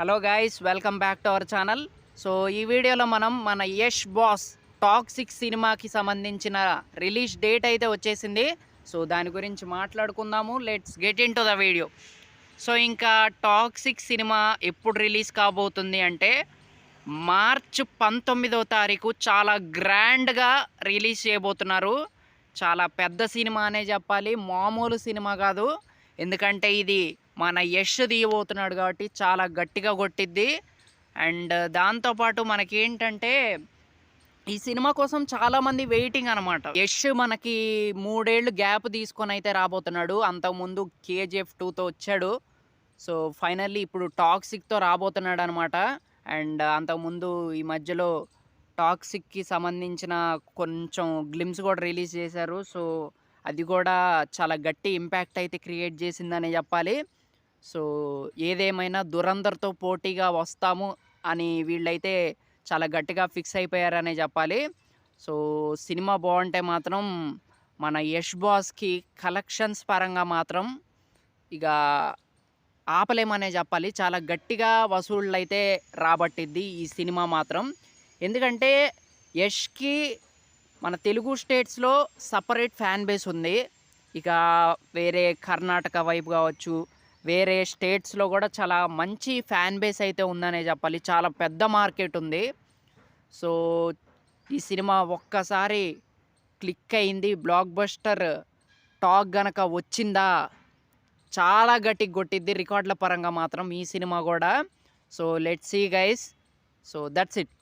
Hello guys, welcome back to our channel. So ఈ వీడియోలో మనం మన యష్ బాస్ టాక్సిక్ సినిమాకి సంబంధించిన రిలీజ్ డేట్ అయితే వచ్చేసింది. సో దాని గురించి మాట్లాడుకుందాము. Let's get in to the video. So ఇంకా టాక్సిక్ సినిమా ఎప్పుడు రిలీజ్ కాబోతుంది అంటే మార్చ్ 19వ తారీఖు చాలా గ్రాండ్గా రిలీజ్ చేయబోతున్నారు. చాలా పెద్ద సినిమా అనే చెప్పాలి, మామూలు సినిమా కాదు. ఎందుకంటే ఇది మన యష్ తీయబోతున్నాడు కాబట్టి చాలా గట్టిగా కొట్టిద్ది. అండ్ దాంతోపాటు మనకేంటంటే ఈ సినిమా కోసం చాలామంది వెయిటింగ్ అనమాట. యష్ మనకి 3 ఏళ్ళు గ్యాప్ తీసుకొని అయితే రాబోతున్నాడు. అంతకుముందు కేజీఎఫ్ 2తో వచ్చాడు. సో ఫైనల్లీ ఇప్పుడు టాక్సిక్తో రాబోతున్నాడు అనమాట. అండ్ అంతకుముందు ఈ మధ్యలో టాక్సిక్కి సంబంధించిన కొంచెం గ్లిమ్స్ కూడా రిలీజ్ చేశారు. సో అది కూడా చాలా గట్టి ఇంపాక్ట్ అయితే క్రియేట్ చేసిందనే చెప్పాలి. సో ఏదేమైనా దురంధర్తో పోటీగా వస్తాము అని వీళ్ళైతే చాలా గట్టిగా ఫిక్స్ అయిపోయారనే చెప్పాలి. సో సినిమా బాగుంటే మాత్రం మన యష్ బాస్కి కలెక్షన్స్ పరంగా మాత్రం ఇక ఆపలేమనే చెప్పాలి. చాలా గట్టిగా వసూళ్ళు అయితే రాబట్టిద్ది ఈ సినిమా మాత్రం. ఎందుకంటే యష్కి మన తెలుగు స్టేట్స్లో సపరేట్ ఫ్యాన్ బేస్ ఉంది. ఇక వేరే కర్ణాటక వైపు కావచ్చు, వేరే స్టేట్స్లో కూడా చాలా మంచి ఫ్యాన్ బేస్ అయితే ఉందనే చెప్పాలి. చాలా పెద్ద మార్కెట్ ఉంది. సో ఈ సినిమా ఒక్కసారి క్లిక్ అయింది, బ్లాక్ బస్టర్ టాక్ గనక వచ్చిందా చాలా గట్టిగా కొట్టిద్ది రికార్డుల పరంగా మాత్రం ఈ సినిమా కూడా. So let's see guys. So that's it.